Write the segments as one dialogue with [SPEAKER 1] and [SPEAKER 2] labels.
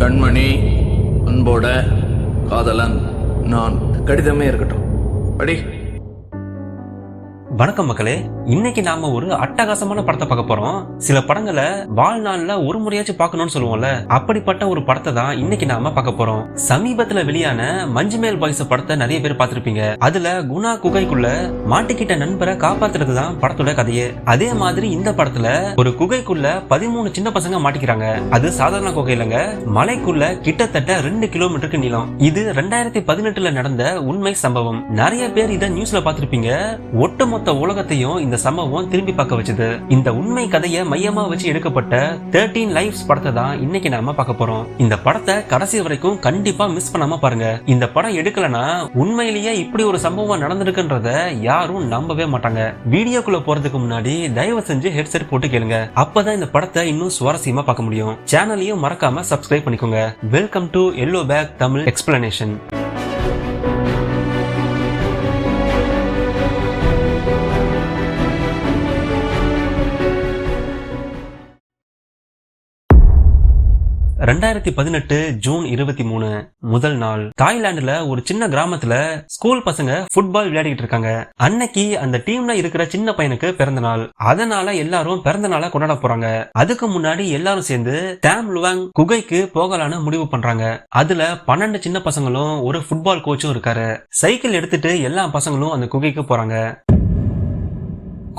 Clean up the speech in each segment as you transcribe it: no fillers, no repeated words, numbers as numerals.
[SPEAKER 1] கண்மணி, அன்போட காதலன் நான். கடிதமே இருக்கட்டும், படி.
[SPEAKER 2] வணக்கம் மக்களே, இன்னைக்கு நாம ஒரு அட்டகாசமான படத்தை பார்க்க போறோம். சில படங்களை வாழ்நாள்ல ஒரு முறையாச்சும் பார்க்கணும்னு சொல்லுவோம்ல, அப்படிப்பட்ட ஒரு படத்தை தான் இன்னைக்கு நாம பார்க்க போறோம். சமீபத்துல வெளியான மஞ்சுமேல் பாய்ஸ் படத்தை நிறைய பேர் பார்த்திருப்பீங்க. அதுல குணா குகைக்குள்ள மாட்டிக்கிட்ட நண்பரை காப்பாத்துறது தான் படத்தோட கதையே. அதே மாதிரி இந்த படத்துல ஒரு குகைக்குள்ள 13 சின்ன பசங்க மாட்டிக்கிறாங்க. அது சாதாரண குகை இல்லைங்க, மலைக்குள்ள கிட்டத்தட்ட 2 கிலோமீட்டருக்கு நீளம். இது 2018 நடந்த உண்மை சம்பவம். நிறைய பேர் இதை நியூஸ்ல பார்த்திருப்பீங்க. ஒட்டுமொத்த உலகத்தையும் இந்த சம்பவம் திரும்பி பார்க்க வச்சது. இந்த உண்மை கதையை மையமா வச்சு எடுக்கப்பட்ட 13 லைவ்ஸ் படத்தை தான் இன்னைக்கு நாம பார்க்க போறோம். இந்த படத்தை கடைசி வரைக்கும் கண்டிப்பா மிஸ் பண்ணாம பாருங்க. இந்த படம் எடுக்கலனா உண்மையிலேயே இப்படி ஒரு சம்பவம் நடந்திருக்குன்றத யாரும் நம்பவே மாட்டாங்க. வீடியோக்குள்ள போறதுக்கு முன்னாடி தயவு செஞ்சு ஹெட்செட் போட்டு கேளுங்க. அப்பதான் இந்த படத்தை இன்னும் சுவாரஸ்யமா பார்க்க முடியும். சேனலையும் மறக்காம சப்ஸ்கிரைப் பண்ணிக்கோங்க. Welcome to yellow back Tamil explanation. June 23 முதல் நாள். தாய்லாந்துல ஒரு சின்ன கிராமத்துல ஸ்கூல் பசங்க ஃபுட்பால் விளையாடிட்டு இருக்காங்க. அன்னைக்கு அந்த டீம்ல இருக்கிற சின்ன பையனுக்கு பிறந்த நாள். அதனால எல்லாரும் பிறந்த நாளை கொண்டாட போறாங்க. அதுக்கு முன்னாடி எல்லாரும் சேர்ந்து தாம் லுவாங் குகைக்கு போகலான்னு முடிவு பண்றாங்க. அதுல 12 சின்ன பசங்களும் ஒரு ஃபுட்பால் கோச்சும் இருக்காரு. சைக்கிள் எடுத்துட்டு எல்லா பசங்களும் அந்த குகைக்கு போறாங்க.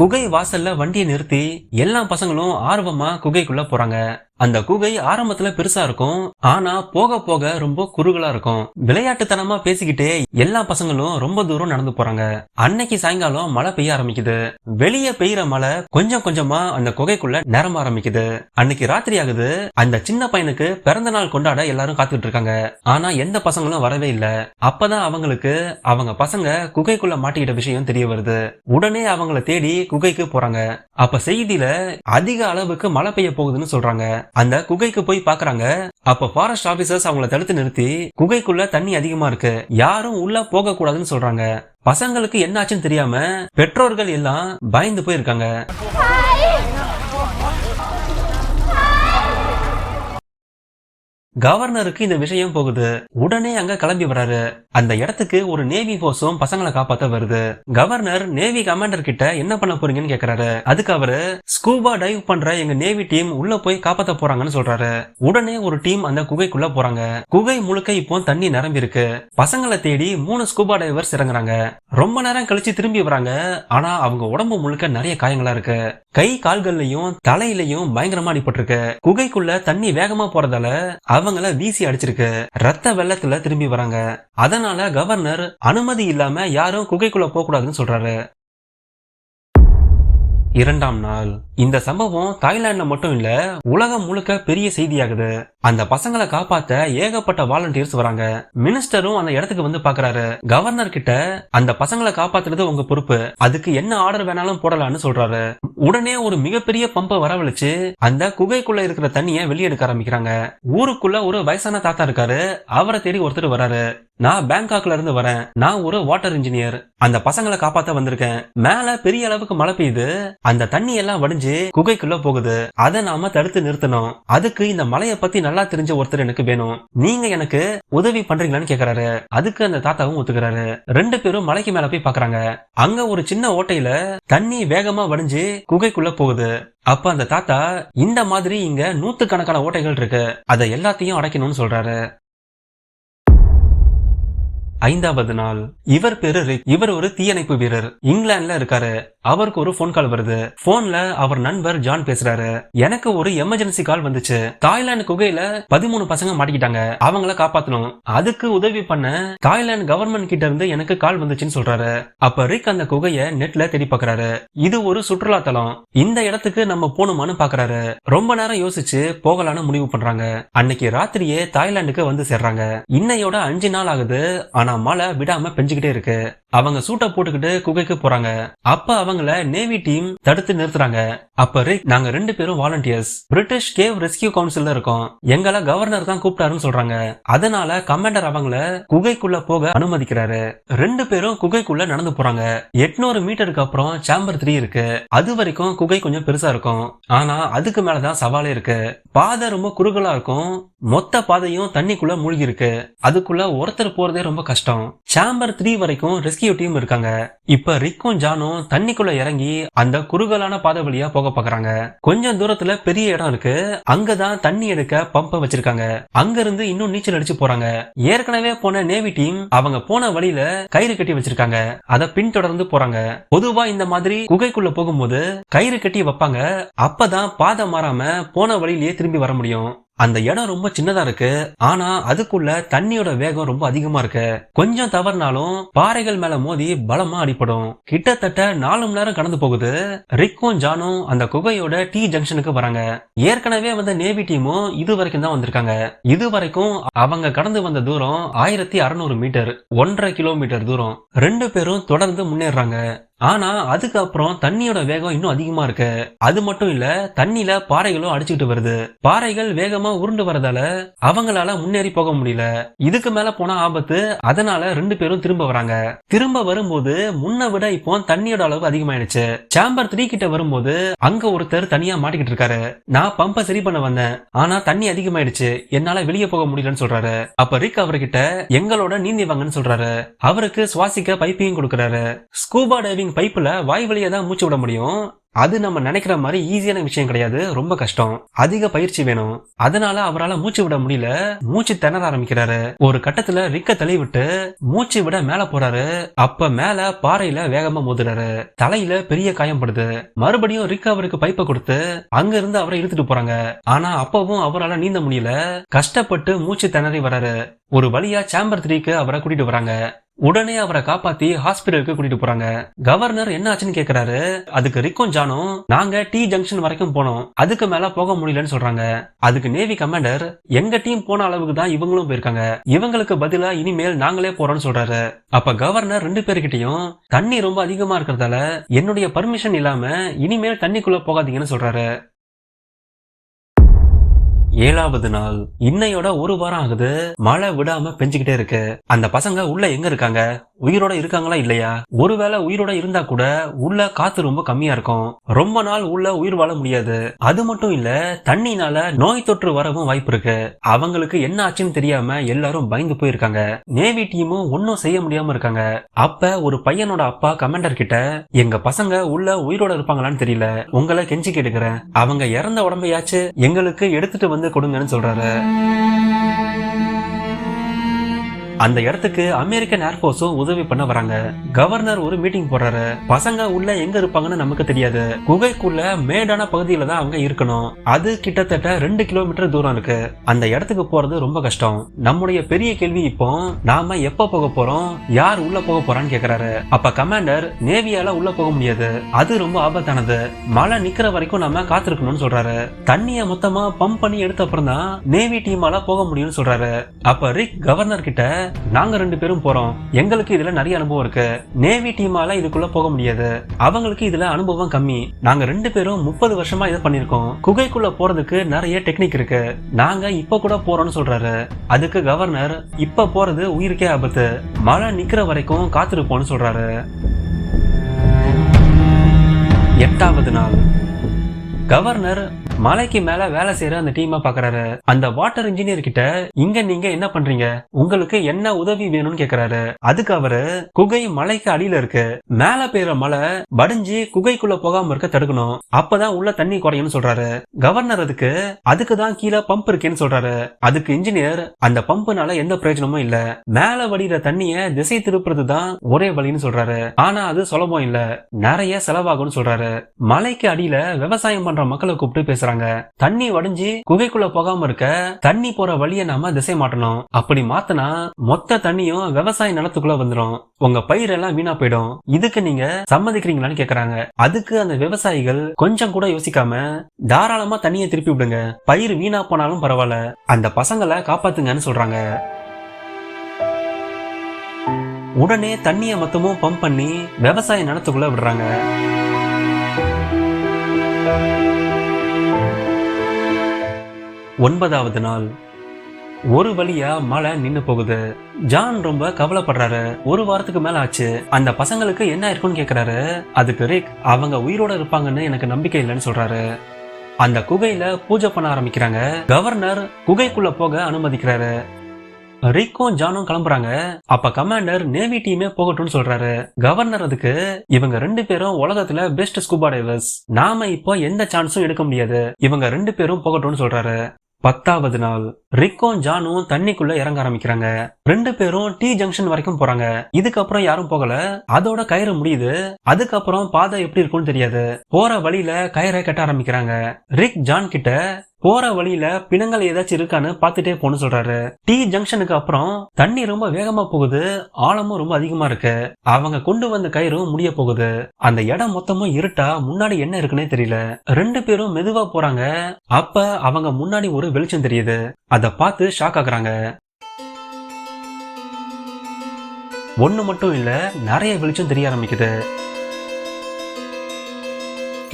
[SPEAKER 2] குகை வாசல்ல வண்டியை நிறுத்தி எல்லா பசங்களும் ஆர்வமா குகைக்குள்ள போறாங்க. அந்த குகை ஆரம்பத்துல பெருசா இருக்கும், ஆனா போக போக ரொம்ப குறுகலா இருக்கும். விளையாட்டுத்தனமா பேசிக்கிட்டே எல்லா பசங்களும் ரொம்ப தூரம் நடந்து போறாங்க. அன்னைக்கு சாயங்காலம் மழை பெய்ய ஆரம்பிக்குது. வெளியே பெய்யற மழை கொஞ்சம் கொஞ்சமா அந்த குகைக்குள்ள நிரம்ப ஆரம்பிக்குது. அன்னைக்கு ராத்திரி ஆகுது. அந்த சின்ன பையனுக்கு பிறந்த நாள் கொண்டாட எல்லாரும் காத்துட்டு இருக்காங்க. ஆனா எந்த பசங்களும் வரவே இல்ல. அப்பதான் அவங்களுக்கு அவங்க பசங்க குகைக்குள்ள மாட்டிக்கிட்ட விஷயம் தெரிய வருது. உடனே அவங்கள தேடி குகைக்கு போறாங்க. அப்ப செய்தியில அதிக அளவுக்கு மழை பெய்ய போகுதுன்னு சொல்றாங்க. அந்த குகைக்கு போய் பாக்குறாங்க. அப்ப ஃபாரஸ்ட் ஆபீசர்ஸ் அவங்கள தடுத்து நிறுத்தி குகைக்குள்ள தண்ணி அதிகமா இருக்கு, யாரும் உள்ள போக கூடாதுன்னு சொல்றாங்க. பசங்களுக்கு என்ன ஆச்சுன்னு தெரியாம பெற்றோர்கள் எல்லாம் பயந்து போயிருக்காங்க. கவர்னருக்கு இந்த விஷயம் போகுது. உடனே அங்க கிளம்பி வராரு. அந்த இடத்துக்கு ஒரு நேவி போர்ஸும் பசங்களை காப்பாத்த வருது. கவர்னர் நேவி கமாண்டர் கிட்ட என்ன பண்ண போறீங்கன்னு கேக்குறாரு. அதுக்கு அவரு ஸ்கூபா டைவ் பண்ற எங்க நேவி டீம் உள்ள போய் காப்பாத்த போறாங்கன்னு சொல்றாரு. உடனே ஒரு டீம் அந்த குகைக்குள்ள போறாங்க. குகை முழுக்க இப்போ தண்ணி நிரம்பி இருக்கு. பசங்களை தேடி 3 ஸ்கூபா டைவர்ஸ் இறங்குறாங்க. ரொம்ப நேரம் கழிச்சு திரும்பி வராங்க. ஆனா அவங்க உடம்பு முழுக்க நிறைய காயங்களா இருக்கு. கை கால்கள்லயும் தலையிலையும் பயங்கரமா அடிபட்டிருக்கு. குகைக்குள்ள தண்ணி வேகமா போறதால அவங்கள வீசி அடிச்சிருக்கு. ரத்த வெள்ளத்துல திரும்பி வராங்க. அதனால கவர்னர் அனுமதி இல்லாம யாரும் குகைக்குள்ள போக கூடாதுன்னு சொல்றாரு. இரண்டாம் நாள். இந்த சம்பவம் தாய்லாந்துல மட்டும் இல்ல, உலகம் முழுக்க பெரிய செய்தியாகுது. அந்த பசங்களை காப்பாத்த ஏகப்பட்ட வாலண்டியர்ஸ் வராங்க. மினிஸ்டரும் அந்த இடத்துக்கு வந்து பாக்குறாரு. கவர்னர் கிட்ட அந்த பசங்களை காப்பாத்துறது உங்க பொறுப்பு, அதுக்கு என்ன ஆர்டர் வேணாலும் போடலாம்னு சொல்றாரு. உடனே ஒரு மிகப்பெரிய பம்பை வரவழைச்சு அந்த குகைக்குள்ள இருக்கிற தண்ணிய வெளியெடுக்க ஆரம்பிக்கிறாங்க. ஊருக்குள்ள ஒரு வயசான தாத்தா இருக்காரு. அவரை தேடி ஒருத்தர் வராரு. நான் பேங்காக்ல இருந்து வரேன். நான் ஒரு வாட்டர் இன்ஜினியர். அந்த பசங்களை காப்பாத்த வந்திருக்கேன். மேல பெரிய அளவுக்கு மழை பெய்யுது. அந்த தண்ணி எல்லாம் வடிஞ்சு குகைக்குள்ள போகுது. அதை நாம தடுத்து நிறுத்தணும். அதுக்கு இந்த மலையை பத்தி நல்லா தெரிஞ்ச ஒருத்தர் எனக்கு வேணும். நீங்க எனக்கு உதவி பண்றீங்களான்னு கேக்குறாரு. அதுக்கு அந்த தாத்தாவும் ஒத்துக்கிறாரு. 2 பேரும் மலைக்கு மேல போய் பாக்குறாங்க. அங்க ஒரு சின்ன ஓட்டையில தண்ணி வேகமா வடிஞ்சு குகைக்குள்ள போகுது. அப்ப அந்த தாத்தா இந்த மாதிரி இங்க 100கணக்கான ஓட்டைகள் இருக்கு, அதை எல்லாத்தையும் அடைக்கணும்னு சொல்றாரு. 5வது நாள். இவர் பேரு ரிக். இவர் ஒரு தீயணைப்பு வீரர். இங்கிலாந்துல இருக்காரு. அவருக்கு ஒரு போன் கால் வருது. போன்ல அவர் நண்பர் ஜான் பேசுறாரு. எனக்கு ஒரு எமர்ஜென்சி கால் வந்துச்சு. தாய்லாந்து குகையில 13 பசங்க மாட்டிக்கிட்டாங்க, அவங்கள காப்பாத்தணும். அதுக்கு உதவி பண்ண தாய்லாந்து கவர்மெண்ட் கிட்ட இருந்து எனக்கு கால் வந்துச்சுன்னு சொல்றாரு. அப்ப ரிக் அந்த குகைய நெட்ல தேடி பாக்குறாரு. இது ஒரு சுற்றுலா தலம், இந்த இடத்துக்கு நம்ம போகணுமான்னு பாக்குறாரு. ரொம்ப நேரம் யோசிச்சு போகலான்னு முடிவு பண்றாங்க. அன்னைக்கு ராத்திரியே தாய்லாந்துக்கு வந்து சேர்றாங்க. இன்னையோட 5 நாள் ஆகுது. ஆனா மழை விடாம பெஞ்சுக்கிட்டே இருக்கு. அவங்க சூட்டை போட்டுக்கிட்டு குகைக்கு போறாங்க. அப்ப அவங்கள நேவி டீம் தடுத்து நிறுத்துறாங்க. அப்ப ரிக், நாங்க 2 பேரும் வாலண்டியர்ஸ், பிரிட்டிஷ் கேவ் ரெஸ்கியூ கவுன்சில்ல இருக்கோம், எங்களை கவர்னர் தான் கூப்பிட்டாருன்னு சொல்றாங்க. அதனால கமாண்டர் அவங்கள குகைக்குள்ள போக அனுமதிக்கிறாரு. 2 பேரும் குகைக்குள்ள நடந்து போறாங்க. 800 மீட்டருக்கு அப்புறம் சேம்பர் 3 இருக்கு. அது வரைக்கும் குகை கொஞ்சம் பெருசா இருக்கும். ஆனா அதுக்கு மேலதான் சவாலே இருக்கு. பாதை ரொம்ப குறுகலா இருக்கும். மொத்த பாதையும் தண்ணிக்குள்ள மூழ்கி இருக்கு. அதுக்குள்ள ஒருத்தர் போறதே ரொம்ப கஷ்டம். சேம்பர் 3 வரைக்கும் ரெஸ்கியூ டீம் இருக்காங்க. இப்ப ரிக்கும் ஜானும் தண்ணிக்குள்ள இறங்கி அந்த குறுகலான பாதை வழியா போக பாக்குறாங்க. கொஞ்சம் தூரத்துல பெரிய இடம் இருக்கு. அங்கதான் தண்ணி எடுக்க பம்ப வச்சிருக்காங்க. அங்க இருந்து இன்னும் நீச்சல் அடிச்சு போறாங்க. ஏற்கனவே போன நேவி டீம் அவங்க போன வழியில கயிறு கட்டி வச்சிருக்காங்க. அத பின்தொடர்ந்து போறாங்க. பொதுவா இந்த மாதிரி குகைக்குள்ள போகும்போது கயிறு கட்டி வைப்பாங்க. அப்பதான் பாதை மாறாம போன வழியிலேயே திரும்பி வர முடியும். அந்த இடம் ரொம்ப சின்னதா இருக்கு. ஆனா அதுக்குள்ள தண்ணியோட வேகம் ரொம்ப அதிகமா இருக்கு. கொஞ்சம் தவறுனாலும் பாறைகள் மேல மோதி பலமா அடிபடும். கிட்டத்தட்ட 4 மணி நேரம் கடந்து போகுது. ரிக்கும் ஜானும் அந்த குகையோட டி ஜங்ஷனுக்கு வராங்க. ஏற்கனவே வந்த நேவி டீமும் இது வரைக்கும் தான் வந்திருக்காங்க. இது வரைக்கும் அவங்க கடந்து வந்த தூரம் 1600 மீட்டர், 1.5 கிலோமீட்டர் தூரம். 2 பேரும் தொடர்ந்து முன்னேறாங்க. ஆனா அதுக்கப்புறம் தண்ணியோட வேகம் இன்னும் அதிகமா இருக்கு. அது மட்டும் இல்ல, தண்ணியில பாறைகளும் அடிச்சுக்கிட்டு வருது. பாறைகள் வேகமா உருண்டு வரதால அவங்களால முன்னேறி போக முடியல. இதுக்கு மேல போனா ஆபத்து. அதனால 2 பேரும் திரும்ப வராங்க. திரும்ப வரும்போது முன்ன விட இப்போ தண்ணியோட அளவு அதிகமாயிடுச்சு. சேம்பர் 3 கிட்ட வரும்போது அங்க ஒருத்தர் தனியா மாட்டிக்கிட்டு இருக்காரு. நான் பம்ப சரி பண்ண வந்தேன், ஆனா தண்ணி அதிகமாயிடுச்சு, என்னால வெளியே போக முடியலன்னு சொல்றாரு. அப்ப ரிக் அவர்கிட்ட எங்களோட நீந்தி வாங்கன்னு சொல்றாரு. அவருக்கு சுவாசிக்க பைப்பையும் கொடுக்கறாரு. ஸ்கூபா டைவிங் பைப்புல வாய் வழியா தான் மூச்சு விட முடியும். அது நம்ம நினைக்கிற மாதிரி ஈஸியான விஷயம் கிடையாது. ரொம்ப கஷ்டம். அதிக பயிற்சி வேணும். அதனால அவரால் மூச்சு விட முடியல. மூச்சு திணற ஆரம்பிக்கிறாரு. ஒரு கட்டத்துல ரிக்க தள்ளி விட்டு மூச்சு விட மேல போறாரு. அப்ப மேல பாறையில வேகமா மோதுறாரு. தலையில பெரிய காயம் படுது. மறுபடியும் ரிக் அவருக்கு பைப்பை கொடுத்து அங்க இருந்து அவரை இழுத்துட்டு போறாங்க. ஆனா அப்பவும் அவரால் நீந்த முடியல. கஷ்டப்பட்டு மூச்சு திணறி வராரு. ஒரு வழியா சேம்பர் 3க்கு அவரை கூட்டிட்டு வராங்க. உடனே அவரை காப்பாத்தி ஹாஸ்பிடலுக்கு கூட்டிட்டு போறாங்க. கவர்னர் என்ன ஆச்சுன்னு கேக்குறாரு. அதுக்கு ரிக்கும் ஜானும், நாங்க டி ஜங்ஷன் வரைக்கும் போனோம், அதுக்கு மேல போக முடியலன்னு சொல்றாங்க. அதுக்கு நேவி கமாண்டர், எங்க டீம் போன அளவுக்கு தான் இவங்களும் போயிருக்காங்க, இவங்களுக்கு பதிலா இனிமேல் நாங்களே போறோம்னு சொல்றாரு. அப்ப கவர்னர் 2 பேருக்கிட்டையும் தண்ணி ரொம்ப அதிகமா இருக்கிறதால என்னுடைய பர்மிஷன் இல்லாம இனிமேல் தண்ணிக்குள்ள போகாதீங்கன்னு சொல்றாரு. 7வது நாள். இன்னையோட 1 வாரம் ஆகுது. மழை விடாம பெஞ்சுக்கிட்டே இருக்கு. அந்த பசங்க உள்ள எங்க இருக்காங்க? உயிரோட இருக்காங்களா இல்லையா? ஒருவேளை உயிரோட இருந்தா கூட உள்ள காத்து ரொம்ப கம்மியா இருக்கும். ரொம்ப நாள் உள்ள உயிர் வாழ முடியாது. அது மட்டும் இல்ல, தண்ணினால நோய் தொற்று வரவும் வாய்ப்பு இருக்கு. அவங்களுக்கு என்ன ஆச்சுன்னு தெரியாம எல்லாரும் பயந்து போயிருக்காங்க. நேவி டீமும் ஒன்னும் செய்ய முடியாம இருக்காங்க. அப்ப ஒரு பையனோட அப்பா கமாண்டர் கிட்ட, எங்க பசங்க உள்ள உயிரோட இருப்பாங்களான்னு தெரியல, உங்களை கெஞ்சி கேட்டுக்கிறேன், அவங்க இறந்த உடம்பையாச்சு எங்களுக்கு எடுத்துட்டு வந்து கொடுங்கன்னு சொல்றாரு. அந்த இடத்துக்கு அமெரிக்கன் ஏர்போர்ஸும் உதவி பண்ண வராங்க. கவர்னர் ஒரு மீட்டிங் போடுறாரு. பசங்க உள்ள எங்க இருப்பாங்கன்னு நமக்கு தெரியாது. குகைக்குள்ள மேடான பகுதியில தான் அவங்க இருக்கணும். அது கிட்டத்தட்ட 2 கிலோமீட்டர் தூரம் இருக்கு. அந்த இடத்துக்கு போறது ரொம்ப கஷ்டம். நம்முடைய பெரிய கேள்வி இப்போ, நாம எப்ப போக போறோம், யார் உள்ள போக போறான்னு கேக்குறாரு. அப்ப கமாண்டர், நேவியால உள்ள போக முடியாது, அது ரொம்ப ஆபத்தானது, மழை நிக்கிற வரைக்கும் நாம காத்திருக்கணும்னு சொல்றாரு. தண்ணிய மொத்தமா பம்ப் பண்ணி எடுத்த அப்புறம் தான் நேவி டீமால போக முடியும்னு சொல்றாரு. அப்ப ரிக் கவர்னர் கிட்ட, நாங்க 2 பேரும் போறோம், எங்களுக்கு இதுல நிறைய அனுபவம் இருக்கு, நேவி டீமால இதுக்குள்ள போக முடியாது, அவங்களுக்கு இதுல அனுபவம் கம்மி, நாங்க 2 பேரும் 30 வருஷமா இதை பண்ணிருக்கோம், குகைக்குள்ள போறதுக்கு நிறைய டெக்னிக் இருக்கு, நாங்க இப்ப கூட போறோம்னு சொல்றாரு. அதுக்கு கவர்னர், இப்ப போறது உயிருக்கே ஆபத்து, மழை நிக்கிற வரைக்கும் காத்திருப்போம்னு சொல்றாரு. 8வது நாள். கவர்னர் மலைக்கு மேல வேலை செய்யற அந்த டீமை பாக்குறாரு. அந்த வாட்டர் இன்ஜினியர் கிட்ட, இங்க நீங்க என்ன பண்றீங்க, உங்களுக்கு என்ன உதவி வேணும்னு கேக்குறாரு. அதுக்கு அவரு, குகை மலைக்கு அடியில இருக்கு, மேல பெய்யற மழை வடிஞ்சு குகைக்குள்ள போகாம இருக்க தடுக்கணும், அப்பதான் உள்ள தண்ணி குறையும்னு சொல்றாரு. கவர்னர் அதுக்குதான் கீழே பம்ப் இருக்கேன்னு சொல்றாரு. அதுக்கு இன்ஜினியர், அந்த பம்புனால எந்த பிரயோஜனமும் இல்ல, மேல வடிகிற தண்ணிய திசை திருப்புறது தான் ஒரே வழின்னு சொல்றாரு. ஆனா அது சுலபம் இல்ல, நிறைய செலவாகும்னு சொல்றாரு. மலைக்கு அடியில விவசாயம் பண்ற மக்களை கூப்பிட்டு பேசுறாங்க. தண்ணி வடிஞ்சு குகைக்குள்ள போகாம இருக்க தண்ணி போற வழியை நாம திசை மாட்டணும், அப்படி மாத்தினா மொத்த தண்ணியும் விவசாய நிலத்துக்குள்ள வந்துடும், உங்க பயிரெல்லாம் வீணா போயிடும், இதுக்கு நீங்க சம்மதிக்கிறீங்களான்னு கேக்குறாங்க. அதுக்கு அந்த விவசாயிகள் கொஞ்சம் கூட யோசிக்காம, தாராளமா தண்ணியை திருப்பி விடுங்க, பயிர் வீணா போனாலும் பரவாயில்ல, அந்த பசங்களை காப்பாத்துங்கன்னு சொல்றாங்க. உடனே தண்ணிய மொத்தமும் பம்ப் பண்ணி விவசாய நிலத்துக்குள்ள விடுறாங்க. ஒன்பதாவது நாள். ஒரு வழியா மழை நின்னு போகுது. ஜான் ரொம்ப கவலைப்படுறாரு. ஒரு வாரத்துக்கு மேல ஆச்சு. அந்த பசங்களுக்கு என்ன இருக்குன்னு கேக்குறாரு. அதுக்கு ரிக் அவங்க உயிரோட இருப்பாங்கன்னு எனக்கு நம்பிக்கை இல்லைன்னு சொல்றாரு. அந்த குகையில பூஜை பண்ண ஆரம்பிக்கிறாங்க. கவர்னர் குகைக்குள்ள போக அனுமதிக்கிறாரு. ரிக்கும் ஜானும் கிளம்புறாங்க. அப்ப கமாண்டர் நேவி டீமே போகட்டும்னு சொல்றாரு. கவர்னர் அதுக்கு இவங்க 2 பேரும் உலகத்துல பெஸ்ட் ஸ்கூபா டைவர்ஸ், நாம இப்போ எந்த சான்ஸும் எடுக்க முடியாது, இவங்க 2 பேரும் போகட்டும்னு சொல்றாரு. 10வது நாள். ரிக்கும் ஜானும் தண்ணிக்குள்ள இறங்க ஆரம்பிக்கிறாங்க. 2 பேரும் டி ஜங்ஷன் வரைக்கும் போறாங்க. இதுக்கப்புறம் யாரும் போகல. அதோட கயிறு முடியுது. அதுக்கப்புறம் பாதை எப்படி இருக்கும்னு தெரியாது. போற வழியில கயிறை கட்ட ஆரம்பிக்கிறாங்க. ரிக் ஜான் கிட்ட போற வழியில பிணங்கள் ஏதாச்சும் இருக்கான்னு பாத்துட்டே போன்னு சொல்றாரு. டி ஜங்ஷனுக்கு அப்புறம் தண்ணி ரொம்ப வேகமா போகுது. ஆழமும் ரொம்ப அதிகமா இருக்கு. அவங்க கொண்டு வந்த கயிறும் முடிய போகுது. அந்த இடம் மொத்தமும் இருட்டா, முன்னாடி என்ன இருக்குன்னே தெரியல. 2 பேரும் மெதுவா போறாங்க. அப்ப அவங்க முன்னாடி ஒரு வெளிச்சம் தெரியுது. அத பார்த்து ஷாக் ஆகுறாங்க. ஒண்ணு மட்டும் இல்ல, நிறைய வெளிச்சம் தெரிய ஆரம்பிக்குது.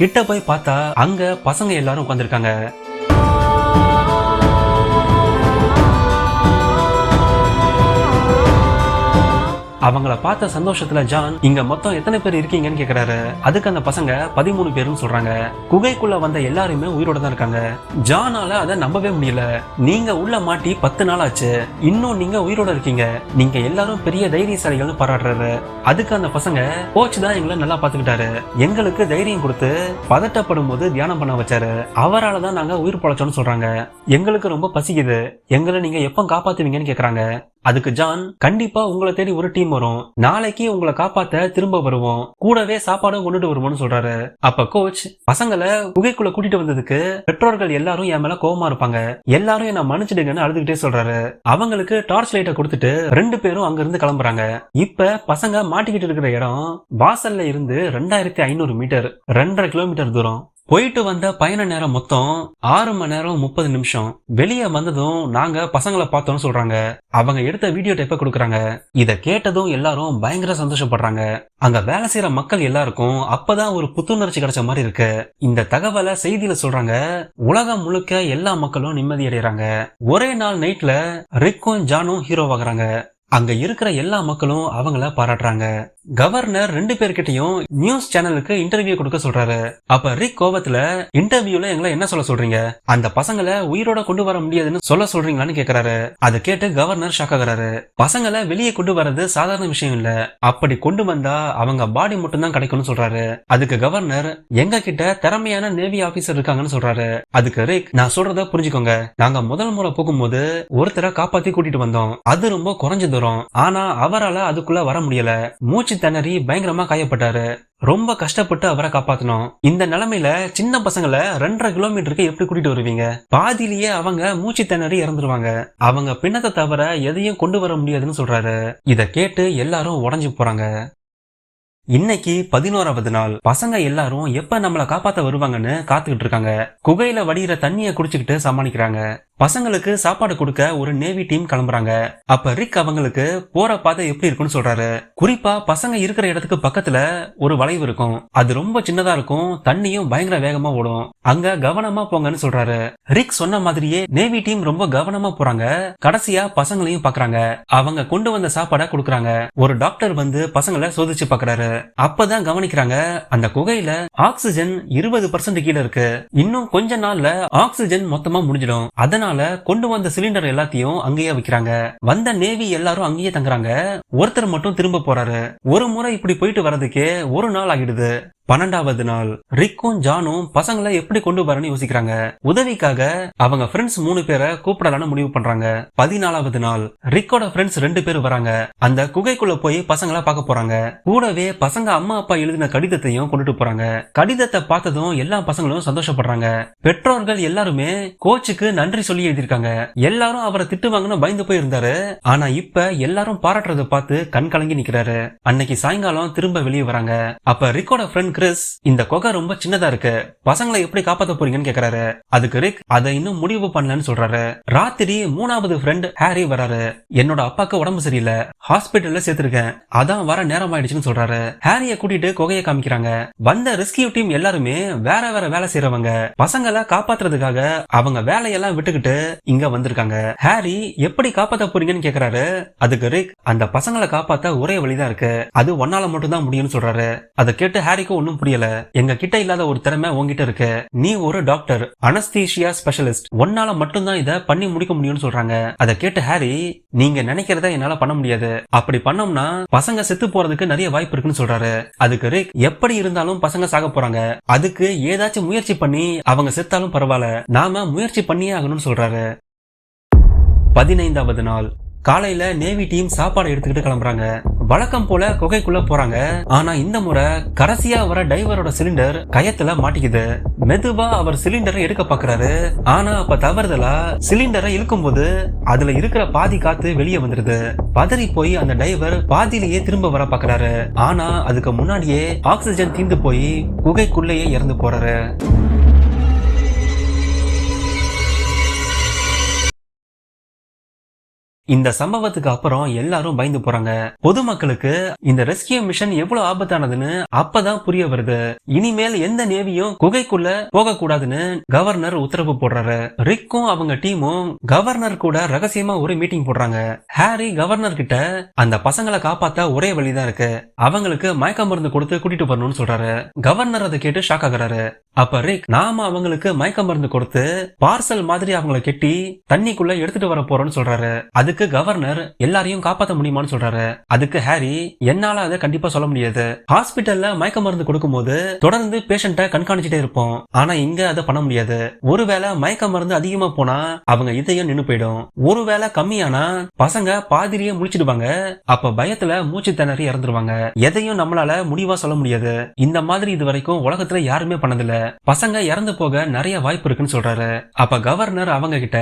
[SPEAKER 2] கிட்ட போய் பார்த்தா அங்க பசங்க எல்லாரும் உட்கார்ந்திருக்காங்க. அவங்கள பார்த்த சந்தோஷத்துல ஜான் இங்க மொத்தம் எத்தனை பேர் இருக்கீங்கன்னு கேக்குறாரு. அதுக்கு அந்த பசங்க 13 பேரும் சொல்றாங்க. குகைக்குள்ள வந்த எல்லாருமே உயிரோட தான் இருக்காங்க. ஜானால அதை நம்பவே முடியல. நீங்க உள்ள மாட்டி 10 நாள் ஆச்சு, இன்னும் நீங்க உயிரோட இருக்கீங்க, நீங்க எல்லாரும் பெரிய தைரியசாலிகள்னு பாராட்டுறாரு. அதுக்கு அந்த பசங்க கோச் தான் எங்களை நல்லா பாத்துக்கிட்டாரு, எங்களுக்கு தைரியம் கொடுத்து பதட்டப்படும் போது தியானம் பண்ண வச்சாரு, அவரால் தான் நாங்க உயிர் பொழைச்சோம்னு சொல்றாங்க. எங்களுக்கு ரொம்ப பசிக்குது, எங்களை நீங்க எப்ப காப்பாத்துவீங்கன்னு கேக்குறாங்க. அதுக்கு ஜான் கண்டிப்பா உங்களை தேடி ஒரு டீம் வரும், நாளைக்கு உங்களை காப்பாத்த திரும்ப வருவோம், கூடவே சாப்பாடும் கொண்டுட்டு வருவோம்னு சொல்றாரு. அப்ப கோச் பசங்களை குகைக்குள்ள கூட்டிட்டு வந்ததுக்கு பெற்றோர்கள் எல்லாரும் என் மேல கோவமா இருப்பாங்க, எல்லாரும் என்ன மன்னிச்சிடுங்கன்னு அழுதுகிட்டே சொல்றாரு. அவங்களுக்கு டார்ச் லைட்டை கொடுத்துட்டு 2 பேரும் அங்க இருந்து கிளம்புறாங்க. இப்ப பசங்க மாட்டிக்கிட்டு இருக்கிற இடம் வாசல்ல இருந்து 2500 மீட்டர், 2.5 கிலோமீட்டர் தூரம். போயிட்டு வந்த பயண நேரம் மொத்தம் 6 மணி நேரம் 30 நிமிஷம். வெளியே வந்ததும் நாங்க பசங்களை பார்த்தோம்னு சொல்றாங்க. அவங்க எடுத்த வீடியோ டேப்பை கொடுக்கறாங்க. இத கேட்டதும் எல்லாரும் பயங்கர சந்தோஷப்படுறாங்க. அங்க வேலை செய்யற மக்கள் எல்லாருக்கும் அப்பதான் ஒரு புத்துணர்ச்சி கிடைச்ச மாதிரி இருக்கு. இந்த தகவலை செய்தியில சொல்றாங்க. உலகம் முழுக்க எல்லா மக்களும் நிம்மதி அடைறாங்க. ஒரே நாள் நைட்ல ரிக்கும் ஜானும் ஹீரோவாகிறாங்க. அங்க இருக்கிற எல்லா மக்களும் அவங்கள பாராட்டுறாங்க. கவர்னர் 2 பேர்கிட்டையும் நியூஸ் சேனலுக்கு இன்டர்வியூ கொடுக்க சொல்றாரு. அப்ப ரிக் கோவத்துல இன்டர்வியூல எங்களை என்ன சொல்ல சொல்றீங்க, அந்த பசங்களை உயிரோட கொண்டு வர முடியாதுன்னு சொல்ல சொல்றீங்களான்னு கேக்குறாரு. அதை கேட்டு கவர்னர் ஷாக் ஆகுறாரு. பசங்களை வெளியே கொண்டு வர்றது சாதாரண விஷயம் இல்ல, அப்படி கொண்டு வந்தா அவங்க பாடி மட்டும் தான் கிடைக்கும்னு சொல்றாரு. அதுக்கு கவர்னர் எங்க கிட்ட திறமையான நேவி ஆபீசர் இருக்காங்கன்னு சொல்றாரு. அதுக்கு ரிக் நான் சொல்றத புரிஞ்சுக்கோங்க, நாங்க முதல் முறை போகும்போது ஒருத்தரை காப்பாத்தி கூட்டிட்டு வந்தோம், அது ரொம்ப குறைஞ்ச தூரம், ஆனா அவரால் அதுக்குள்ள வர முடியல, மூச்சு திணறி பயங்கரமா காயப்பட்டாரு, ரொம்ப கஷ்டப்பட்டு அவரை காப்பாத்தணும். இந்த நிலைமையில சின்ன பசங்களை 2.5 கிலோமீட்டருக்கு எப்படி கூட்டிட்டு வருவீங்க, பாதியிலேயே அவங்க மூச்சு திணறி இறந்துருவாங்க, அவங்க பிணத்தை தவிர எதையும் கொண்டு வர முடியாதுன்னு சொல்றாரு. இத கேட்டு எல்லாரும் உடைஞ்சு போறாங்க. இன்னைக்கு 11வது நாள். பசங்க எல்லாரும் எப்ப நம்மள காப்பாத்த வருவாங்கன்னு காத்துக்கிட்டு இருக்காங்க. குகையில வடிகிற தண்ணிய குடிச்சுக்கிட்டு சமாளிக்கிறாங்க. பசங்களுக்கு சாப்பாடு கொடுக்க ஒரு நேவி டீம் கிளம்புறாங்க. அப்ப ரிக் அவங்களுக்கு போற பாதை எப்படி இருக்குன்னு சொல்றாரு. குறிப்பா பசங்க இருக்கிற இடத்துக்கு பக்கத்துல ஒரு வளைவு இருக்கும், அது ரொம்ப சின்னதா இருக்கும், தண்ணியும் பயங்கர வேகமா ஓடும், அங்க கவனமா போங்கன்னு சொல்றாரு. ரிக் சொன்ன மாதிரியே நேவி டீம் ரொம்ப கவனமா போறாங்க. கடைசியா பசங்களையும் பாக்குறாங்க. அவங்க கொண்டு வந்த சாப்பாடை கொடுக்கறாங்க. ஒரு டாக்டர் வந்து பசங்களை சோதிச்சு பாக்குறாரு. அப்பதான் கவனிக்கிறாங்க அந்த குகையில ஆக்சிஜன் 20% கீழே இருக்கு, இன்னும் கொஞ்ச நாள்ல ஆக்சிஜன் மொத்தமா முடிஞ்சிடும், அதனால கொண்டு வந்த சிலிண்டர் எல்லாத்தையும் அங்கேயே வைக்கிறாங்க. வந்த நேவி எல்லாரும் அங்கேயே தங்குறாங்க. ஒருத்தர் மட்டும் திரும்ப போறாரு. ஒரு முறை இப்படி போயிட்டு வர்றதுக்கே ஒரு நாள் ஆகிடுது. 12வது நாள். ரிக்கும் ஜானும் பசங்களை எப்படி கொண்டு வரணும்னு யோசிக்கிறாங்க. உதவிக்காக அவங்க ஃப்ரெண்ட்ஸ் 3 பேரை கூப்பிடலான்னு முடிவு பண்றாங்க. 14வது நாள். ரிக்கோட ஃப்ரெண்ட்ஸ் 2 பேர் வராங்க. அந்த குகைக்குள்ள போய் பசங்களை பார்க்க போறாங்க. கூடவே பசங்க அம்மா அப்பா எழுதின கடிதத்தையும் கொண்டுட்டு போறாங்க. கடிதத்தை பார்த்ததும் எல்லா பசங்களும் சந்தோஷப்படுறாங்க. பெற்றோர்கள் எல்லாருமே கோச்சுக்கு நன்றி சொல்லி எழுதியிருக்காங்க. எல்லாரும் அவரை திட்டுவாங்கன்னு பயந்து போய் இருந்தாரு. ஆனா இப்ப எல்லாரும் பாராட்டுறதை பார்த்து கண் கலங்கி நிக்கிறாரு. அன்னைக்கு சாயங்காலம் திரும்ப வெளியே வராங்க. அப்ப ரிக்கோட ஃப்ரெண்ட் கிறிஸ் இந்த குகை ரொம்ப சின்னதா இருக்கு, பசங்களை எப்படி காப்பாத்த போறீங்கன்னு கேக்குறாரு. அதுக்கு ரிக் அதை இன்னும் முடிவு பண்ணலன்னு சொல்றாரு. ராத்திரி 3வது ஃப்ரெண்ட் ஹாரி வராரு. என்னோட அப்பாக்கு உடம்பு சரியில்லை, ஹாஸ்பிட்டல்ல சேர்த்திருக்கேன், அதான் வர நேரம் ஆயிடுச்சுன்னு சொல்றாரு. ஹாரிய கூட்டிட்டு குகையை காமிக்கிறாங்க. வந்த ரெஸ்கியூ டீம் எல்லாருமே வேற வேற வேலை செய்யறவங்க. பசங்களை காப்பாத்துறதுக்காக அவங்க வேலையெல்லாம் விட்டுக்கிட்டு இங்க வந்திருக்காங்க. ஹாரி எப்படி காப்பாத்த போறீங்கன்னு கேக்குறாரு. அதுக்கு ரிக் அந்த பசங்களை காப்பாத்த ஒரே வழிதான் இருக்கு, அது ஒன்னால மட்டும் தான் முடியும்னு சொல்றாரு. அதை கேட்டு ஹாரிக்கு ஒன்னும் புரியல. எங்க கிட்ட இல்லாத ஒரு திறமை உங்ககிட்ட இருக்கு, நீ ஒரு டாக்டர், அனஸ்தீசியா ஸ்பெஷலிஸ்ட், ஒன்னால மட்டும் தான் இதை பண்ணி முடிக்க முடியும்னு சொல்றாங்க. அதை கேட்டு ஹாரி, நீங்க நினைக்கிறத என்னால பண்ண முடியாது, அப்படி பண்ணோம்னா பசங்க செத்து போறதுக்கு நிறைய வாய்ப்பு இருக்குன்னு சொல்றாரு. அதுக்கு ரிக் எப்படி இருந்தாலும் பசங்க சாக போறாங்க, அதுக்கு ஏதாச்சும் முயற்சி பண்ணி அவங்க செத்தாலும் பரவாயில்ல, நாம முயற்சி பண்ணியே ஆகணும்னு சொல்றாரு. 15வது நாள் காலையில நேவி டீம் சாப்பாடு எடுத்துக்கிட்டு கிளம்புறாங்க. வழக்கம் போல குகைக்குள்ள போறாங்க. ஆனா இந்த முறை கடைசியா வர டைவரோட சிலிண்டர் கயத்துல மாட்டிக்குது. மெதுவா அவர் சிலிண்டரை எடுக்க பாக்குறாரு. ஆனா அப்ப தவறுதலா சிலிண்டரை இழுக்கும் போது அதுல இருக்கிற பாதி காத்து வெளியே வந்துருது. பதறி போய் அந்த டைவர் பாதியிலேயே திரும்ப வர பாக்குறாரு. ஆனா அதுக்கு முன்னாடியே ஆக்சிஜன் தீர்ந்து போய் குகைக்குள்ளேயே இறந்து போறாரு. இந்த சம்பவத்துக்கு அப்புறம் எல்லாரும் பயந்து போறாங்க. பொதுமக்களுக்கு இந்த ரெஸ்கியூ மிஷன் எவ்வளவு ஆபத்தானதுன்னு அப்பதான் புரிய வருது. இனிமேல் எந்த நேவியும் குகைக்குள்ள போக கூடாதுன்னு கவர்னர் உத்தரவு போடுறாரு. ரிக்கும் அவங்க டீமும் கவர்னர் கூட ரகசியமா ஒரு மீட்டிங் போடுறாங்க. ஹாரி கவர்னர் கிட்ட அந்த பசங்களை காப்பாத்த ஒரே வழிதான் இருக்கு, அவங்களுக்கு மயக்க மருந்து கொடுத்து கூட்டிட்டு வரணும்னு சொல்றாரு. கவர்னர் அதை கேட்டு ஷாக் ஆகுறாரு. அப்ப ரிக், நாம அவங்களுக்கு மயக்க மருந்து கொடுத்து பார்சல் மாதிரி அவங்களை கெட்டி தண்ணிக்குள்ள எடுத்துட்டு வர போறோம்னு சொல்றாரு. அதுக்கு கவர்னர் எல்லாரையும் காப்பாற்ற முடியுமான்னு சொல்றாரு. அதுக்கு ஹாரி, என்னால அதை கண்டிப்பா சொல்ல முடியாது, ஹாஸ்பிட்டல்ல மயக்க மருந்து கொடுக்கும் போது தொடர்ந்து பேஷண்ட்டை கண்காணிச்சுட்டே இருப்போம், ஆனா இங்க அதை பண்ண முடியாது. ஒருவேளை மயக்க மருந்து அதிகமா போனா அவங்க இதயம் நின்னு போயிடும், ஒருவேளை கம்மியானா பசங்க பாதிரியே முடிச்சிடுவாங்க, அப்ப பயத்துல மூச்சு திணறி இறந்துருவாங்க, எதையும் நம்மளால முடிவா சொல்ல முடியாது, இந்த மாதிரி இது வரைக்கும் உலகத்துல யாருமே பண்ணதில்ல, பசங்க இறந்து போக நிறைய வாய்ப்பு இருக்குன்னு சொல்றாரு. அப்ப கவர்னர் அவங்க கிட்ட,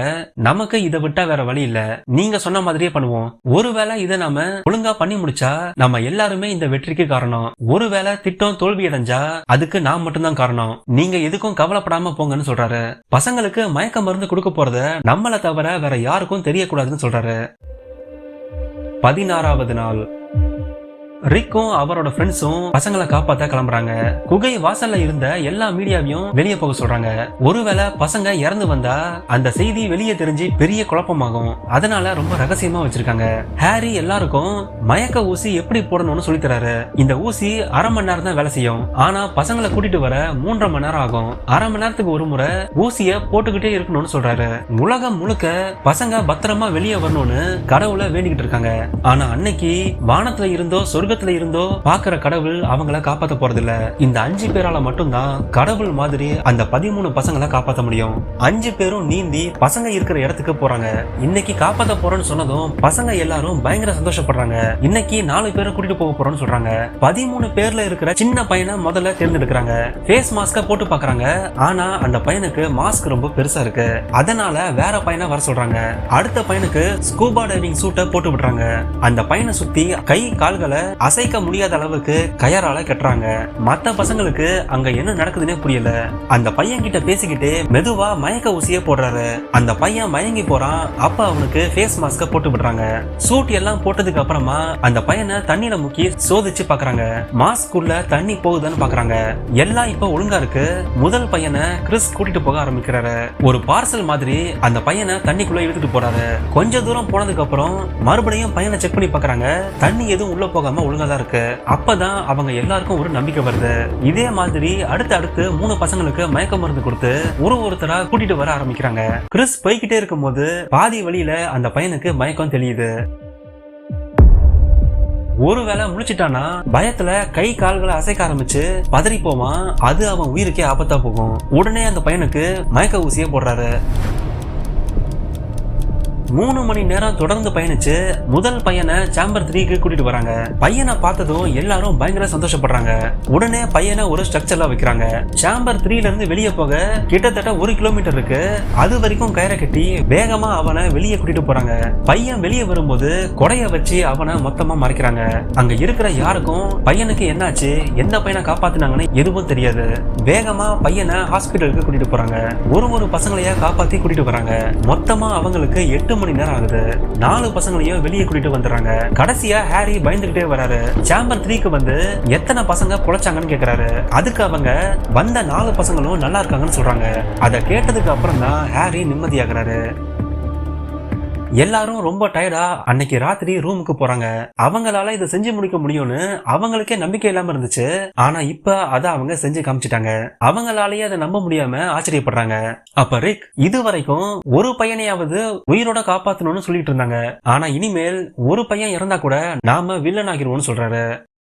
[SPEAKER 2] நமக்கு இதை விட்டா வேற வழி இல்ல, நீங்க சொன்ன மாதிரியே பண்ணுவோம், ஒருவேளை இதை நாம ஒழுங்கா பண்ணி முடிச்சா நம்ம எல்லாருமே இந்த வெற்றிக்கு காரணம், ஒருவேளை திட்டம் தோல்வி அடைஞ்சா அதுக்கு நான் மட்டும்தான் காரணம், நீங்க எதுக்கும் கவலைப்படாம போங்கன்னு சொல்றாரு. பசங்களுக்கு மயக்க மருந்து கொடுக்க போறத நம்மளை தவிர வேற யாருக்கும் தெரியக்கூடாதுன்னு சொல்றாரு. 16வது நாள் ரிக்கும் அவரோட ஃப்ரெண்ட்ஸும் பசங்களை காப்பாத்த கிளம்புறாங்க. குகை வாசல்ல இருந்த எல்லா மீடியாவையும் வெளியே போக சொல்றாங்க. ஒருவேளை பசங்க இறந்து வந்தா அந்த செய்தி வெளியே தெரிஞ்சு பெரிய குழப்பமாகும், அதனால ரொம்ப ரகசியமா வச்சிருக்காங்க. ஹாரி எல்லாருக்கும் மயக்க ஊசி எப்படி போடணும்னு சொல்லி தராரு. இந்த ஊசி அரை மணி நேரம் தான் வேலை செய்யும், ஆனா பசங்களை கூட்டிட்டு வர 3.5 மணி நேரம் ஆகும். அரை மணி நேரத்துக்கு ஒரு முறை ஊசிய போட்டுக்கிட்டே இருக்கணும்னு சொல்றாரு. உலகம் முழுக்க பசங்க பத்திரமா வெளியே வரணும்னு கடவுளை வேண்டிக்கிட்டு இருக்காங்க. ஆனா அன்னைக்கு வானத்துல இருந்தோ சொர்க்கத்துல இருந்தோ பாக்குற கடவுள் அவங்கள காப்பாத்த போறது இல்ல. இந்த 5 பேரால மட்டும்தான் கடவுள் மாதிரி அந்த 13 பசங்களை காப்பாத்த முடியும். 5 பேரும் நீந்தி பசங்க இருக்கிற இடத்துக்கு போறாங்க. இன்னைக்கு காப்பாத்த போறோம்னு சொன்னதும் பசங்க எல்லாரும் பயங்கர சந்தோஷப்படுறாங்க. இன்னைக்கு 4 பேரை கூட்டிட்டு போக போறோம்னு சொல்றாங்க. 13 பேர்ல இருக்கிற சின்ன பையனை முதல்ல தேர்ந்தெடுக்கிறாங்க. ஃபேஸ் மாஸ்க போட்டு பாக்குறாங்க. ஆனா அந்த பையனுக்கு மாஸ்க் ரொம்ப பெருசா இருக்கு, அதனால வேற பையனை வர சொல்றாங்க. அடுத்த பையனுக்கு ஸ்கூபா டைவிங் சூட்டை போட்டு விடுறாங்க. அந்த பையனை சுத்தி கை கால்களை அசைக்க முடியாத அளவுக்கு கயரால கட்டுறாங்க. மத்த பசங்களுக்கு அங்க என்ன நடக்குதுன்னே புரியல. அந்த பையன் கிட்ட பேசிக்கிட்டு மெதுவா மயக்க ஊசியே போடுறாரு. அந்த பையன் மயங்கி போறான். அப்ப அவனுக்கு ஃபேஸ் மாஸ்க போட்டு விடுறாங்க. சூட் எல்லாம் போட்டதுக்கு அப்புறமா அந்த பையனை தண்ணியில முக்கி சோதிச்சு பாக்குறாங்க. மாஸ்க் உள்ள தண்ணி போகுதுன்னு பாக்குறாங்க. எல்லாம் இப்ப ஒழுங்கா இருக்கு. முதல் பையனை கிறிஸ் கூட்டிட்டு போக ஆரம்பிக்கிறாரு. ஒரு பார்சல் மாதிரி அந்த பையனை தண்ணிக்குள்ள இழுத்துட்டு போறாரு. கொஞ்ச தூரம் போனதுக்கு அப்புறம் மறுபடியும் பையனை செக் பண்ணி பாக்குறாங்க. தண்ணி எதுவும் உள்ள போகாம ஒழுங்கா தான் இருக்கு. அப்பதான் அவங்க எல்லாருக்கும் ஒரு நம்பிக்கை வருது. இதே மாதிரி அடுத்து 3 பசங்களுக்கு மயக்க மருந்து கொடுத்து ஒருத்தரா கூட்டிட்டு வர ஆரம்பிக்கிறாங்க. கிறிஸ் போய்கிட்டே இருக்கும் போது பாதி வழியில அந்த பையனுக்கு மயக்கம் தெரியுது. ஒருவேளை முழிச்சிட்டானா பயத்துல கை கால்களை அசைக்க ஆரம்பிச்சு பதறி போவான். அது அவன் உயிருக்கே ஆபத்தா போகும். உடனே அந்த பையனுக்கு மயக்க ஊசியை போடுறாரு. 3 மணி நேரம் தொடர்ந்து பயணிச்சு முதல் பையனை சேம்பர் 3க்கு கூட்டிட்டு வராங்க. பையனை பார்த்ததும் எல்லாரும் பயங்கர சந்தோஷப்படுறாங்க. உடனே பையனை ஒரு ஸ்ட்ரக்சர்ல வைக்கிறாங்க. சேம்பர் 3ல இருந்து வெளியே போக கிட்டத்தட்ட 1 கிலோமீட்டர் இருக்கு. அது வரைக்கும் கயிறை கட்டி வேகமா அவனை வெளியே கூட்டிட்டு போறாங்க. பையன் வெளியே வரும்போது கொடைய வச்சு அவனை மொத்தமா மறைக்கிறாங்க. அங்க இருக்கிற யாருக்கும் பையனுக்கு என்னாச்சு, எந்த பையனை காப்பாத்தினாங்கன்னு எதுவும் தெரியாது. வேகமா பையனை ஹாஸ்பிட்டலுக்கு கூட்டிட்டு போறாங்க. ஒரு பசங்களையா காப்பாத்தி கூட்டிட்டு வராங்க. மொத்தமா அவங்களுக்கு 8 மணி நேரம் ஆகுது. 4 பசங்களையும் வெளியே கூட்டிட்டு வந்துடுறாங்க. கடைசியா ஹாரி பயந்துகிட்டே வராரு. சேம்பர் 3க்கு வந்து எத்தனை பசங்க பொழைச்சாங்கன்னு கேக்குறாரு. அதுக்கு அவங்க வந்த 4 பசங்களும் நல்லா இருக்காங்கன்னு சொல்றாங்க. அதை கேட்டதுக்கு அப்புறம் தான் ஹாரி நிம்மதியாகிறாரு. எல்லாரும் ரொம்ப டயர்டா அன்னைக்கு ராத்திரி ரூமுக்கு போறாங்க. அவங்களால இதை செஞ்சு முடிக்க முடியும்னு அவங்களுக்கே நம்பிக்கை இல்லாம இருந்துச்சு. ஆனா இப்ப அதை அவங்க செஞ்சு காமிச்சிட்டாங்க. அவங்களாலேயே அதை நம்ப முடியாம ஆச்சரியப்படுறாங்க. அப்ப ரிக் இது வரைக்கும் ஒரு பையனையாவது உயிரோட காப்பாத்தணும்னு சொல்லிட்டு இருந்தாங்க. ஆனா இனிமேல் ஒரு பையன் இறந்தா கூட நாம வில்லன் ஆகிருவோம்னு சொல்றாரு.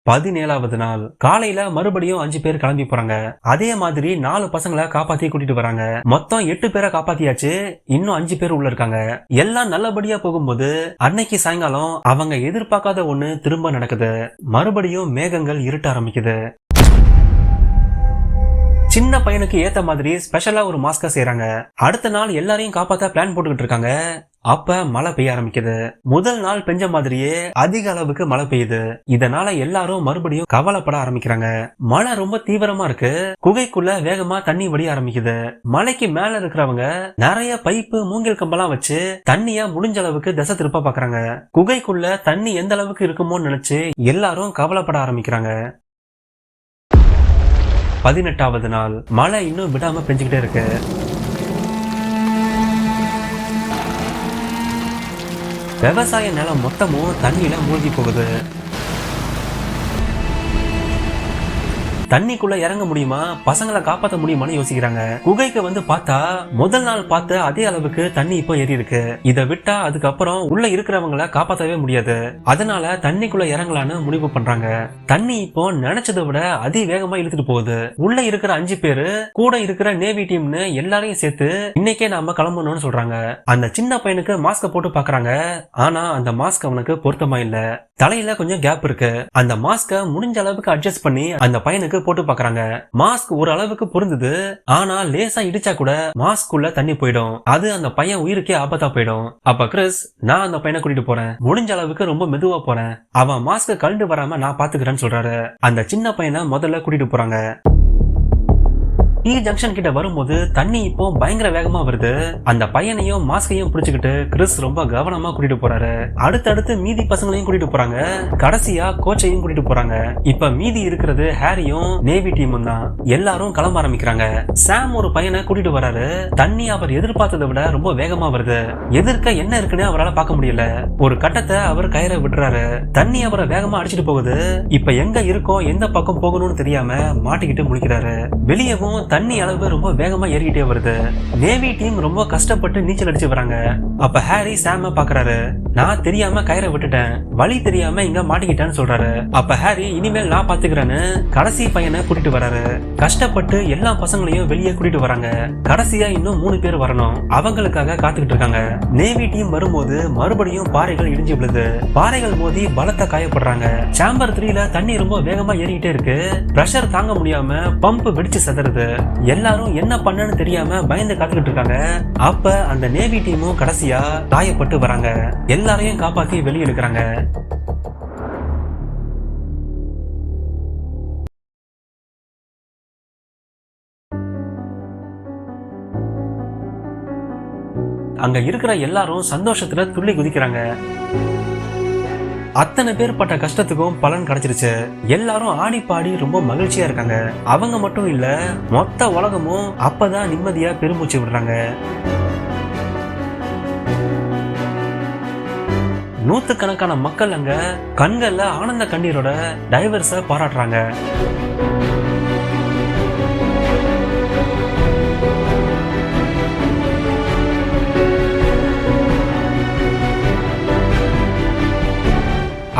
[SPEAKER 2] 17வது நாள் காலையில மறுபடியும் 5 பேர் கிளம்பி போறாங்க. அதே மாதிரி 4 பசங்களை காப்பாத்தி கூட்டிட்டு வராங்க. மொத்தம் 8 பேரை காப்பாத்தியாச்சு. இன்னும் 5 பேர் உள்ள இருக்காங்க. எல்லாம் நல்லபடியா போகும்போது அன்னைக்கு சாயங்காலம் அவங்க எதிர்பார்க்காத ஒண்ணு திரும்ப நடக்குது. மறுபடியும் மேகங்கள் இருட்ட ஆரம்பிக்குது. சின்ன பையனுக்கு ஏத்த மாதிரி ஸ்பெஷலா ஒரு மாஸ்கா செய்யறாங்க. அடுத்த நாள் எல்லாரையும் காப்பாத்த பிளான் போட்டுக்கிட்டு இருக்காங்க. அப்ப மழை பெய்ய ஆரம்பிக்குது. முதல் நாள் பெஞ்ச மாதிரியே அதிக அளவுக்கு மழை பெய்யுது. இதனால எல்லாரும் மறுபடியும் கவலைப்பட ஆரம்பிக்கிறாங்க. மழை ரொம்ப தீவிரமா இருக்கு. குகைக்குள்ள வேகமா தண்ணி வடிய ஆரம்பிக்குது. மலைக்கு மேல இருக்கிறவங்க நிறைய பைப்பு மூங்கில் கம்பெல்லாம் வச்சு தண்ணிய முடிஞ்ச அளவுக்கு திசை திருப்ப பாக்குறாங்க. குகைக்குள்ள தண்ணி எந்த அளவுக்கு இருக்குமோன்னு நினைச்சு எல்லாரும் கவலைப்பட ஆரம்பிக்கிறாங்க. 18வது நாள் மழை இன்னும் விடாம பெஞ்சுக்கிட்டே இருக்கு. விவசாய நிலம் மொத்தமும் தண்ணியில மூழ்கி போகுது. தண்ணிக்குள்ள இறங்க முடியுமா, பசங்களை காப்பாற்ற முடியுமான்னு யோசிக்கிறாங்க. குகைக்கு வந்து பார்த்தா முதல் நாள் பார்த்த அதே அளவுக்கு தண்ணி இப்போ ஏறி இருக்கு. இதை விட்டா அதுக்கப்புறம் உள்ள இருக்கிறவங்களை காப்பாற்றவே முடியாது. அதனால தண்ணிக்குள்ள இறங்கலான்னு முடிவு பண்றாங்க. தண்ணி இப்போ நினைச்சதை விட அதிவேகமா இழுத்துட்டு போகுது. உள்ள இருக்கிற 5 பேரு கூட இருக்கிற நேவி டீம்னு எல்லாரையும் சேர்த்து இன்னைக்கே நாம கிளம்பணும்னு சொல்றாங்க. அந்த சின்ன பையனுக்கு மாஸ்க போட்டு பாக்குறாங்க. ஆனா அந்த மாஸ்க் அவனுக்கு பொருத்தமா இல்ல. தலையில கொஞ்சம் கேப் இருக்கு. அந்த மாஸ்க முடிஞ்ச அளவுக்கு அட்ஜஸ்ட் பண்ணி அந்த பையனுக்கு போட்டு பாக்குறாங்க. மாஸ்க் ஒரு அளவுக்கு பொருந்தது. ஆனா லேசா இடிச்சா கூட மாஸ்க் உள்ள தண்ணி போயிடும். அது அந்த பையன் உயிருக்கே ஆபத்தா போயிடும். அப்ப கிறிஸ், நான் அந்த பையனை கூட்டிட்டு போறேன். முடிஞ்ச அளவுக்கு ரொம்ப மெதுவா போறேன். அவன் மாஸ்க கழண்டு வராம நான் பாத்துக்கிறேன்னு சொல்றாரு. அந்த சின்ன பையனை முதல்ல கூட்டிட்டு போறாங்க. ஜங்ஷன் கிட்ட வரும்போது தண்ணி இப்போ பயங்கர வேகமா வருது. அந்த பையனையும் மாஸ்கையும் பிடிச்சுக்கிட்டு கிறிஸ் ரொம்ப கவனமா கூட்டிட்டு போறாரு. அடுத்தடுத்து மீதி பசங்களையும் கூட்டிட்டு போறாங்க. கடைசியா கோச்சையும் கூட்டிட்டு போறாங்க. இப்ப மீதி இருக்கிறது ஹாரியும் நேவி டீமும் தான். எல்லாரும் கிளம்ப ஆரம்பிக்கிறாங்க. சாம் ஒரு பையனை கூட்டிட்டு வராரு. தண்ணி அவர் எதிர்பார்த்ததை விட ரொம்ப வேகமா வருது. எதிர்க்க என்ன இருக்குன்னு அவரால் பார்க்க முடியல. ஒரு கட்டத்தை அவர் கயிறை விடுறாரு. தண்ணி அவரை வேகமா அடிச்சிட்டு போகுது. இப்ப எங்க இருக்கோம், எந்த பக்கம் போகணும்னு தெரியாம மாட்டிக்கிட்டு முழிக்கிறாரு. வெளியவும் தண்ணி அளவு ரொம்ப வேகமா ஏறிக்கிட்டே வருது. நேவி டீம் ரொம்ப கஷ்டப்பட்டு நீச்சல் அடிச்சு வராங்க. அப்ப ஹாரி சாம பாக்குறாரு. நான் தெரியாம கயிறை விட்டுட்டேன், வழி தெரியாம இங்க மாட்டிக்கிட்டேன்னு சொல்றாரு. அப்ப ஹாரி இனிமேல் நான் பாத்துக்கிறேன்னு கடைசி பையனை கூட்டிட்டு வராரு. கஷ்டப்பட்டு எல்லா பசங்களையும் வெளியே கூட்டிட்டு வராங்க. கடைசியா இன்னும் 3 பேர் வரணும். அவங்களுக்காக காத்துக்கிட்டு இருக்காங்க. நேவி டீம் வரும்போது மறுபடியும் பாறைகள் இடிஞ்சு விழுது. பாறைகள் மோதி பலத்த காயப்படுறாங்க. சேம்பர் 3ல தண்ணி ரொம்ப வேகமா ஏறிக்கிட்டே இருக்கு. பிரஷர் தாங்க முடியாம பம்ப் வெடிச்சு செதறுது. எல்லாரும் என்ன பண்ணன்னு தெரியாம பயந்து காத்துக்கிட்டு இருக்காங்க. அப்ப அந்த நேவி டீமும் கடைசியா காயப்பட்டு வராங்க. எல்லாரையும் காப்பாத்தி வெளியே எடுக்கிறாங்க. அங்க இருக்கிற எல்லாரும் சந்தோஷத்துல துள்ளி குதிக்கிறாங்க. அத்தனை பேர் பட்ட கஷ்டத்துக்கும் பலன் கிடைச்சிருச்சு. எல்லாரும் ஆடி பாடி ரொம்ப மகிழ்ச்சியா இருக்காங்க. அவங்க மட்டும் இல்ல, மொத்த உலகமும் அப்பதான் நிம்மதியா பெருமூச்சு விடுறாங்க. நூத்துக்கணக்கான மக்கள் அங்க கண்கள்ல ஆனந்த கண்ணீரோட டைவர்ஸ பாராட்டுறாங்க.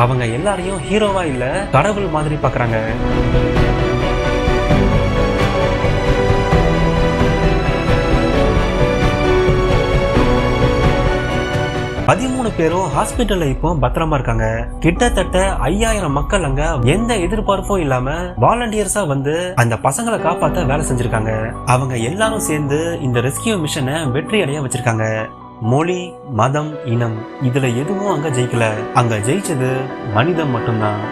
[SPEAKER 2] அவங்க எல்லாரையும் ஹீரோவா இல்ல கடவுள் மாதிரி பாக்குறாங்க. 13 பேரும் ஹாஸ்பிட்டல்ல இப்போ பத்திரமா இருக்காங்க. கிட்டத்தட்ட 5000 மக்கள் அங்க எந்த எதிர்பார்ப்பும் இல்லாம வாலண்டியர்ஸா வந்து அந்த பசங்களை காப்பாத்த வேலை செஞ்சிருக்காங்க. அவங்க எல்லாரும் சேர்ந்து இந்த ரெஸ்கியூ மிஷனை வெற்றி அடைய வச்சிருக்காங்க. மொழி, மதம், இனம் இதுல எதுவும் அங்க ஜெயிக்கல. அங்க ஜெயிச்சது மனிதம் மட்டும்தான்.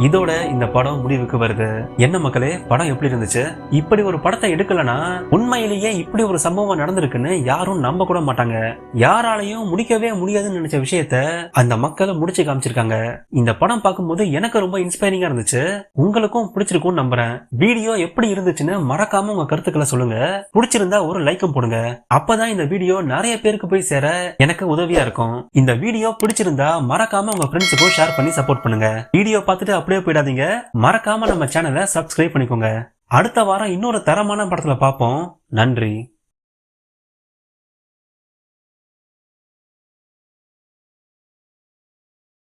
[SPEAKER 2] இதோட இந்த படம் முடிவுக்கு வருது. என்ன மக்களே, படம் எப்படி இருந்துச்சு? இப்படி ஒரு படத்தை எடுக்கலனா உண்மையிலேயே இப்படி ஒரு சம்பவம் நடந்திருக்குன்னு யாரும் நம்ப கூட மாட்டாங்க. யாராலையும் முடிக்கவே முடியாதுன்னு நினைச்ச விஷயத்த அந்த மக்களை முடிச்சு காமிச்சிருக்காங்க. இந்த படம் பார்க்கும்போது எனக்கு ரொம்ப இன்ஸ்பைரிங்கா இருந்துச்சு. உங்களுக்கும் பிடிச்சிருக்கும்னு நம்புறேன். வீடியோ எப்படி இருந்துச்சுன்னு மறக்காம உங்க கருத்துக்களை சொல்லுங்க. பிடிச்சிருந்தா ஒரு லைக்கும் போடுங்க. அப்பதான் இந்த வீடியோ நிறைய பேருக்கு போய் சேர எனக்கு உதவியா இருக்கும். இந்த வீடியோ பிடிச்சிருந்தா மறக்காம உங்க ஃப்ரெண்ட்ஸுக்கும் ஷேர் பண்ணி சப்போர்ட் பண்ணுங்க. வீடியோ பார்த்துட்டு அப்படியே போயிடாதீங்க. மறக்காம நம்ம சேனலை சப்ஸ்கிரைப் பண்ணிக்கோங்க. அடுத்த வாரம் இன்னொரு தரமான படத்துல பார்ப்போம். நன்றி.